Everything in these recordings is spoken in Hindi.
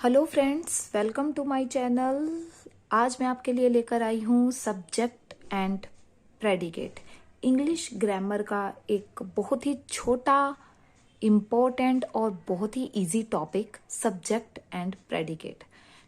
Hello friends, welcome to my channel. आज मैं आपके लिए लेकर आई हूँ subject and predicate, English grammar का एक बहुत ही छोटा, इम्पोर्टेंट और बहुत ही easy topic, subject and predicate.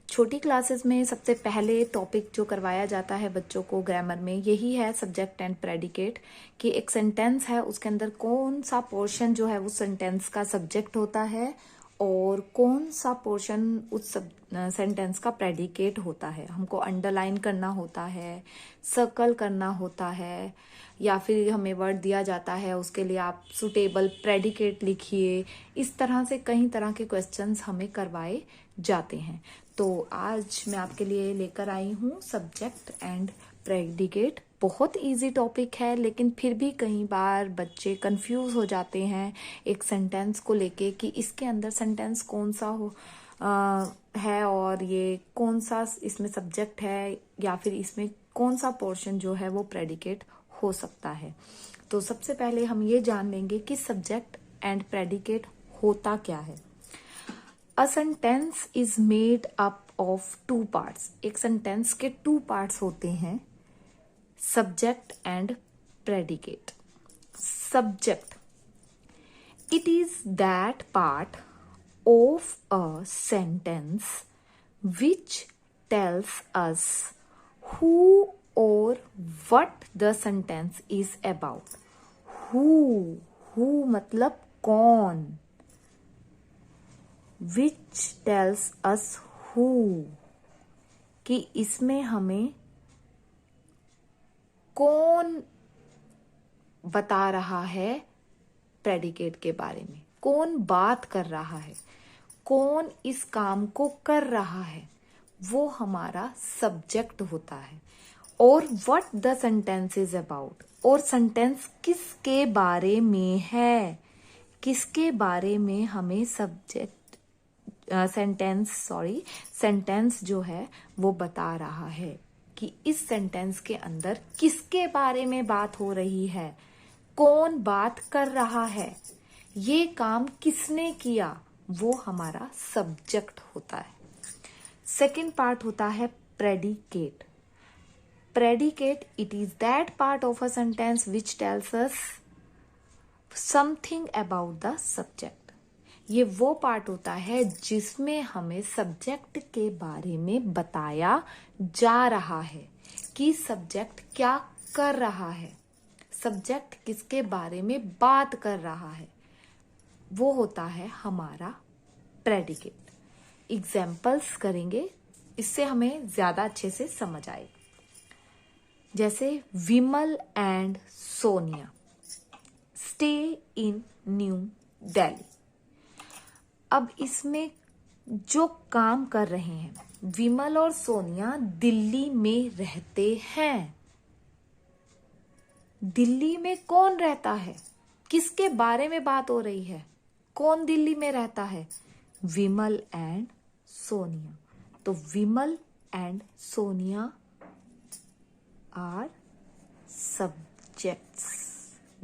छोटी क्लासेस में सबसे पहले टॉपिक जो करवाया जाता है बच्चों को ग्रामर में यही है सब्जेक्ट एंड प्रेडिकेट, कि एक सेंटेंस है उसके अंदर कौन सा पोर्शन जो है वो सेंटेंस का सब्जेक्ट होता है और कौन सा पोर्शन उस सेंटेंस का प्रेडिकेट होता है। हमको अंडरलाइन करना होता है, सर्कल करना होता है, या फिर हमें वर्ड दिया जाता है उसके लिए आप सुटेबल प्रेडिकेट लिखिए। इस तरह से कई तरह के क्वेश्चंस हमें करवाए जाते हैं। तो आज मैं आपके लिए लेकर आई हूँ सब्जेक्ट एंड प्रेडिकेट। बहुत इजी टॉपिक है, लेकिन फिर भी कई बार बच्चे कंफ्यूज हो जाते हैं एक सेंटेंस को लेके कि इसके अंदर सेंटेंस कौन सा है और ये कौन सा इसमें सब्जेक्ट है, या फिर इसमें कौन सा पोर्शन जो है वो प्रेडिकेट हो सकता है। तो सबसे पहले हम ये जान लेंगे कि सब्जेक्ट एंड प्रेडिकेट होता क्या है। A sentence is made up of two parts. एक सेंटेंस के टू पार्ट्स होते हैं, subject and predicate. Subject, it is that part of a sentence which tells us who or what the sentence is about. Who मतलब कौन, which tells us who, कि इसमें हमें कौन बता रहा है प्रेडिकेट के बारे में, कौन बात कर रहा है, कौन इस काम को कर रहा है, वो हमारा सब्जेक्ट होता है। और what the sentence is about, और सेंटेंस किसके बारे में है, किसके बारे में हमें सेंटेंस जो है वो बता रहा है कि इस सेंटेंस के अंदर किसके बारे में बात हो रही है, कौन बात कर रहा है, ये काम किसने किया, वो हमारा सब्जेक्ट होता है। सेकंड पार्ट होता है predicate. Predicate, it is that part of a sentence which tells us something about the subject. ये वो पार्ट होता है जिसमें हमें सब्जेक्ट के बारे में बताया जा रहा है कि सब्जेक्ट क्या कर रहा है, सब्जेक्ट किसके बारे में बात कर रहा है, वो होता है हमारा प्रेडिकेट। एग्जाम्पल्स करेंगे, इससे हमें ज्यादा अच्छे से समझ आएगा। जैसे Vimal and Sonia stay in new Delhi. अब इसमें जो काम कर रहे हैं, विमल और सोनिया दिल्ली में रहते हैं। दिल्ली में कौन रहता है, किसके बारे में बात हो रही है, कौन दिल्ली में रहता है, विमल एंड सोनिया। तो Vimal and Sonia are subjects.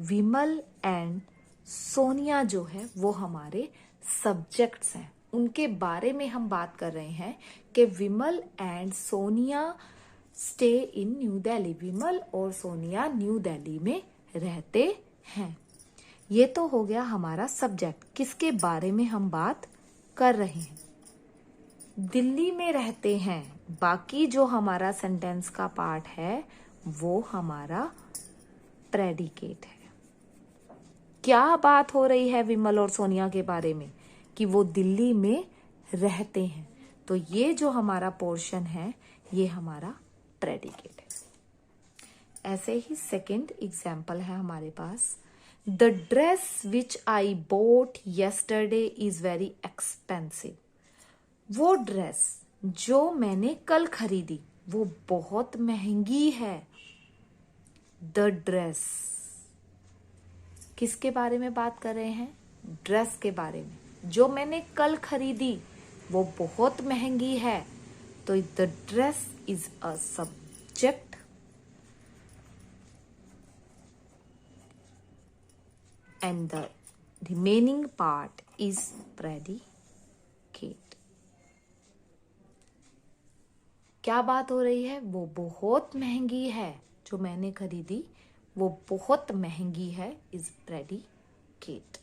Vimal and Sonia जो है वो हमारे सब्जेक्ट्स हैं, उनके बारे में हम बात कर रहे हैं कि Vimal and Sonia stay in new Delhi. Vimal और सोनिया न्यू दिल्ली में रहते हैं। ये तो हो गया हमारा सब्जेक्ट, किसके बारे में हम बात कर रहे हैं, दिल्ली में रहते हैं। बाकी जो हमारा सेंटेंस का पार्ट है वो हमारा प्रेडिकेट है। क्या बात हो रही है विमल और सोनिया के बारे में, कि वो दिल्ली में रहते हैं। तो ये जो हमारा पोर्शन है ये हमारा प्रेडिकेट है। ऐसे ही सेकंड एग्जाम्पल है हमारे पास, the dress which I bought yesterday is very expensive. वो ड्रेस जो मैंने कल खरीदी वो बहुत महंगी है। द ड्रेस, किसके बारे में बात कर रहे हैं, ड्रेस के बारे में, जो मैंने कल खरीदी वो बहुत महंगी है। तो the dress is a subject and the remaining part is predicate. क्या बात हो रही है? वो बहुत महंगी है। जो मैंने खरीदी वो बहुत महंगी है is predicate.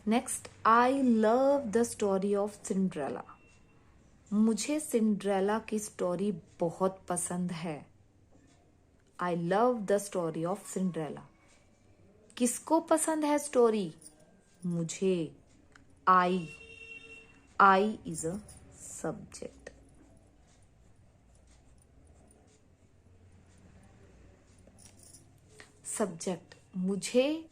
Next, I love the story of Cinderella. मुझे सिंड्रेला की स्टोरी बहुत पसंद है। I love the story of Cinderella. किसको पसंद है स्टोरी? मुझे। I is a subject. Subject, मुझे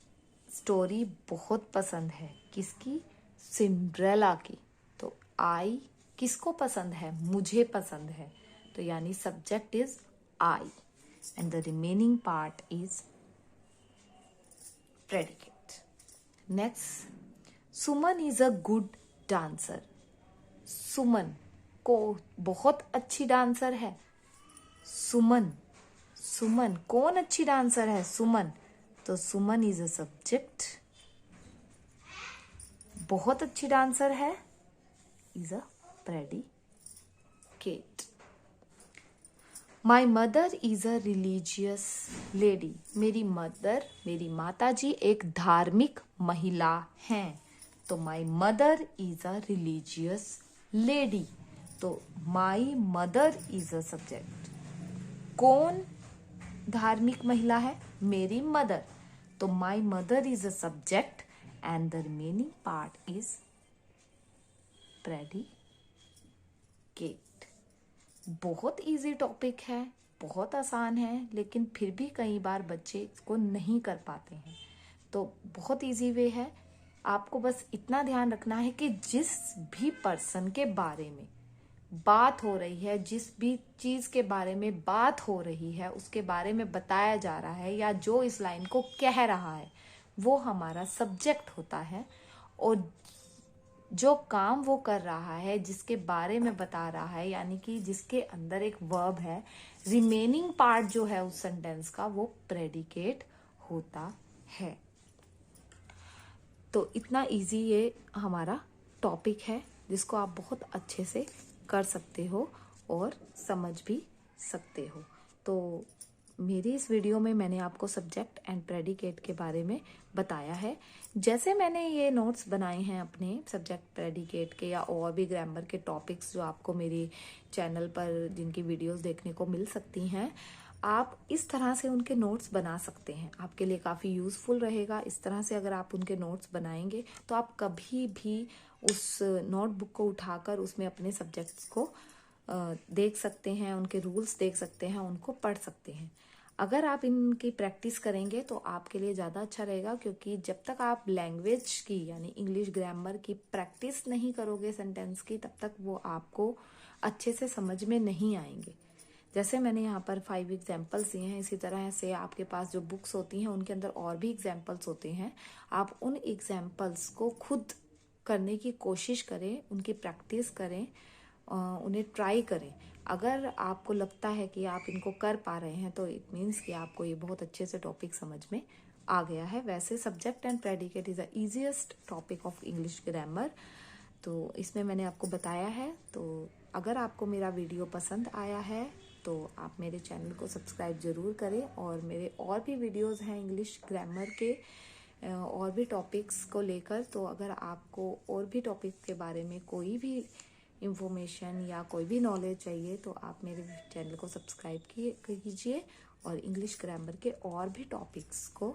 स्टोरी बहुत पसंद है। किसकी? सिंड्रेला की। तो आई किसको पसंद है? मुझे पसंद है। तो यानी subject is I and the remaining part is predicate. Next, Suman is a good dancer. Suman को बहुत अच्छी डांसर है। सुमन कौन अच्छी डांसर है? सुमन। तो सुमन इज अ सब्जेक्ट। बहुत अच्छी डांसर है is a predicate. My mother is a religious lady. मेरी माता जी एक धार्मिक महिला हैं। तो my mother is a religious lady. तो my mother is a subject. कौन धार्मिक महिला है? मेरी मदर। तो my mother is a subject and the remaining part is predicate. बहुत इजी टॉपिक है, बहुत आसान है, लेकिन फिर भी कई बार बच्चे इसको नहीं कर पाते हैं। तो बहुत इजी वे है। आपको बस इतना ध्यान रखना है कि जिस भी पर्सन के बारे में बात हो रही है, जिस भी चीज के बारे में बात हो रही है, उसके बारे में बताया जा रहा है या जो इस लाइन को कह रहा है, वो हमारा सब्जेक्ट होता है। और जो काम वो कर रहा है, जिसके बारे में बता रहा है, यानी कि जिसके अंदर एक वर्ब है, रिमेनिंग पार्ट जो है उस सेंटेंस का, वो प्रेडिकेट होता है। तो इतना इजी ये हमारा टॉपिक है जिसको आप बहुत अच्छे से कर सकते हो और समझ भी सकते हो। तो मेरी इस वीडियो में मैंने आपको सब्जेक्ट एंड प्रेडिकेट के बारे में बताया है। जैसे मैंने ये नोट्स बनाए हैं अपने सब्जेक्ट प्रेडिकेट के या और भी ग्रामर के टॉपिक्स जो आपको मेरे चैनल पर जिनकी वीडियोस देखने को मिल सकती हैं, आप इस तरह से उनके नोट्स बना सकते हैं। आपके लिए काफ़ी यूज़फुल रहेगा। इस तरह से अगर आप उनके नोट्स बनाएंगे तो आप कभी भी उस नोटबुक को उठाकर उसमें अपने सब्जेक्ट्स को देख सकते हैं, उनके रूल्स देख सकते हैं, उनको पढ़ सकते हैं। अगर आप इनकी प्रैक्टिस करेंगे तो आपके लिए ज़्यादा अच्छा रहेगा, क्योंकि जब तक आप लैंग्वेज की यानी इंग्लिश ग्रामर की प्रैक्टिस नहीं करोगे सेंटेंस की, तब तक वो आपको अच्छे से समझ में नहीं आएंगे। जैसे मैंने यहाँ पर 5 एग्जाम्पल्स दिए हैं, इसी तरह से आपके पास जो बुक्स होती हैं उनके अंदर और भी एग्जाम्पल्स होते हैं। आप उन एग्जाम्पल्स को खुद करने की कोशिश करें, उनकी प्रैक्टिस करें, उन्हें ट्राई करें। अगर आपको लगता है कि आप इनको कर पा रहे हैं तो इट मीन्स कि आपको ये बहुत अच्छे से टॉपिक समझ में आ गया है। वैसे subject and predicate is the easiest topic of English grammar, तो इसमें मैंने आपको बताया है। तो अगर आपको मेरा वीडियो पसंद आया है तो आप मेरे चैनल को सब्सक्राइब ज़रूर करें, और मेरे और भी वीडियोस हैं इंग्लिश ग्रामर के और भी टॉपिक्स को लेकर। तो अगर आपको और भी टॉपिक के बारे में कोई भी इंफॉर्मेशन या कोई भी नॉलेज चाहिए तो आप मेरे चैनल को सब्सक्राइब कीजिए और इंग्लिश ग्रामर के और भी टॉपिक्स को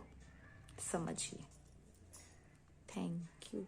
समझिए। Thank you.